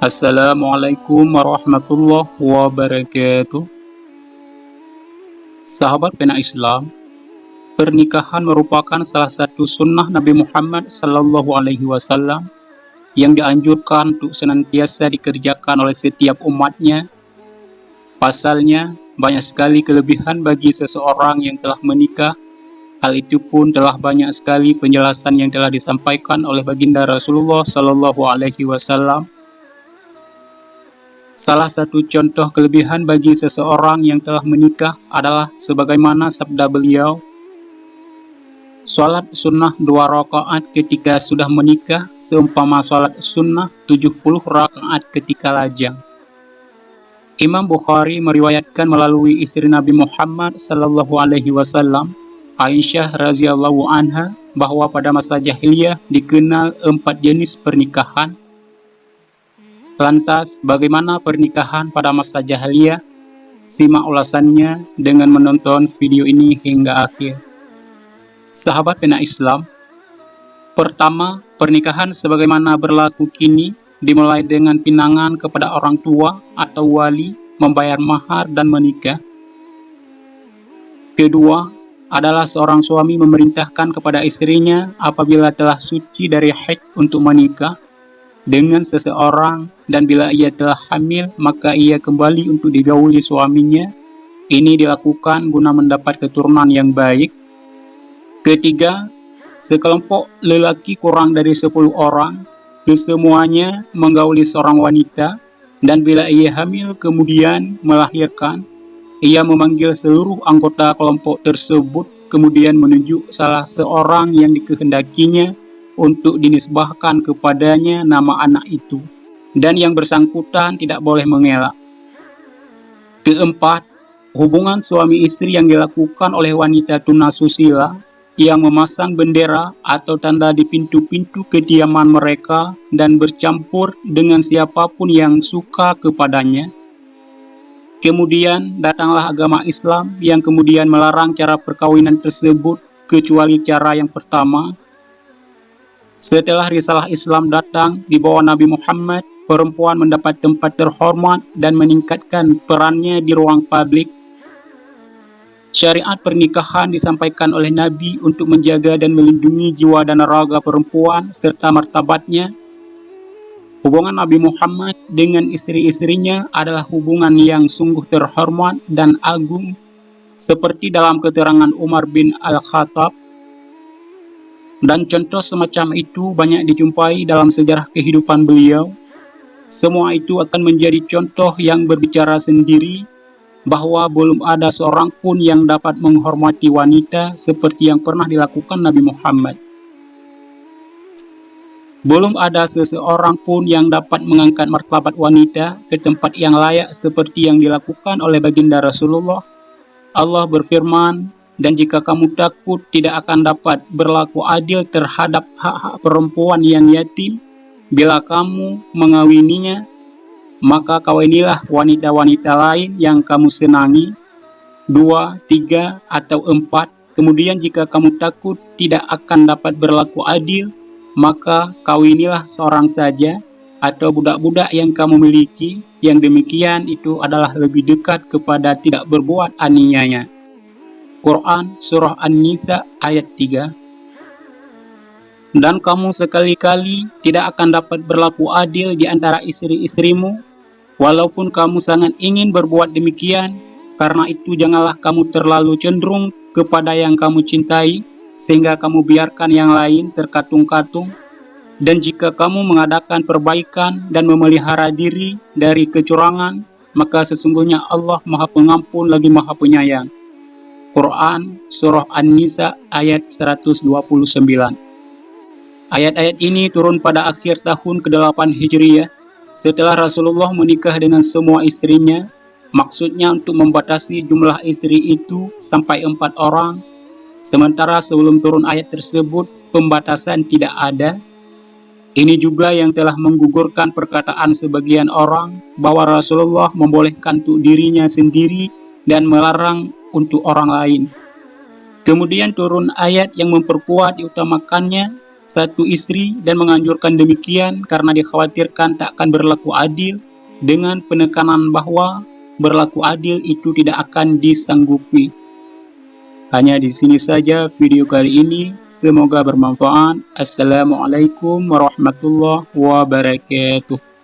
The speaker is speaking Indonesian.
Assalamualaikum warahmatullahi wabarakatuh. Sahabat pena Islam, pernikahan merupakan salah satu sunnah Nabi Muhammad SAW yang dianjurkan untuk senantiasa dikerjakan oleh setiap umatnya. Pasalnya, banyak sekali kelebihan bagi seseorang yang telah menikah. Hal itu pun telah banyak sekali penjelasan yang telah disampaikan oleh baginda Rasulullah SAW. Salah satu contoh kelebihan bagi seseorang yang telah menikah adalah sebagaimana sabda beliau, "Salat sunnah 2 rakaat ketika sudah menikah seumpama salat sunnah 70 rakaat ketika lajang." Imam Bukhari meriwayatkan melalui istri Nabi Muhammad SAW, Aisyah radhiyallahu anha, bahwa pada masa jahiliyah dikenal 4 jenis pernikahan. Lantas, bagaimana pernikahan pada masa jahiliyah? Simak ulasannya dengan menonton video ini hingga akhir. Sahabat pena Islam, pertama, pernikahan sebagaimana berlaku kini dimulai dengan pinangan kepada orang tua atau wali, membayar mahar dan menikah. Kedua, adalah seorang suami memerintahkan kepada istrinya apabila telah suci dari haid untuk menikah dengan seseorang, dan bila ia telah hamil maka ia kembali untuk digauli suaminya. Ini dilakukan guna mendapat keturunan yang baik. Ketiga, sekelompok lelaki kurang dari 10 orang kesemuanya menggauli seorang wanita, dan bila ia hamil kemudian melahirkan, ia memanggil seluruh anggota kelompok tersebut kemudian menunjuk salah seorang yang dikehendakinya untuk dinisbahkan kepadanya nama anak itu, dan yang bersangkutan tidak boleh mengelak. Keempat, hubungan suami istri yang dilakukan oleh wanita tunasusila yang memasang bendera atau tanda di pintu-pintu kediaman mereka dan bercampur dengan siapapun yang suka kepadanya. Kemudian datanglah agama Islam yang kemudian melarang cara perkawinan tersebut kecuali cara yang pertama. Setelah risalah Islam datang di bawah Nabi Muhammad, perempuan mendapat tempat terhormat dan meningkatkan perannya di ruang publik. Syariat pernikahan disampaikan oleh Nabi untuk menjaga dan melindungi jiwa dan raga perempuan serta martabatnya. Hubungan Nabi Muhammad dengan istri-istrinya adalah hubungan yang sungguh terhormat dan agung, seperti dalam keterangan Umar bin Al-Khattab. Dan contoh semacam itu banyak dijumpai dalam sejarah kehidupan beliau. Semua itu akan menjadi contoh yang berbicara sendiri bahwa belum ada seorang pun yang dapat menghormati wanita seperti yang pernah dilakukan Nabi Muhammad. Belum ada seseorang pun yang dapat mengangkat martabat wanita ke tempat yang layak seperti yang dilakukan oleh baginda Rasulullah. Allah berfirman, "Dan jika kamu takut tidak akan dapat berlaku adil terhadap hak-hak perempuan yang yatim, bila kamu mengawininya, maka kawinilah wanita-wanita lain yang kamu senangi, 2, 3, atau 4. Kemudian jika kamu takut tidak akan dapat berlaku adil, maka kawinilah seorang saja atau budak-budak yang kamu miliki. Yang demikian itu adalah lebih dekat kepada tidak berbuat aniaya." Quran Surah An-Nisa ayat 3. "Dan kamu sekali-kali tidak akan dapat berlaku adil di antara istri-istrimu, walaupun kamu sangat ingin berbuat demikian. Karena itu janganlah kamu terlalu cenderung kepada yang kamu cintai, sehingga kamu biarkan yang lain terkatung-katung. Dan jika kamu mengadakan perbaikan dan memelihara diri dari kecurangan, maka sesungguhnya Allah Maha Pengampun lagi Maha Penyayang." Quran Surah An-Nisa ayat 129. Ayat-ayat ini turun pada akhir tahun ke-8 Hijriyah, setelah Rasulullah menikah dengan semua istrinya. Maksudnya untuk membatasi jumlah istri itu sampai 4 orang. Sementara sebelum turun ayat tersebut, pembatasan tidak ada. Ini juga yang telah menggugurkan perkataan sebagian orang bahwa Rasulullah membolehkan untuk dirinya sendiri dan melarang untuk orang lain. Kemudian turun ayat yang memperkuat diutamakannya satu istri dan menganjurkan demikian karena dikhawatirkan tak akan berlaku adil, dengan penekanan bahwa berlaku adil itu tidak akan disanggupi. Hanya di sini saja video kali ini, semoga bermanfaat. Assalamualaikum warahmatullahi wabarakatuh.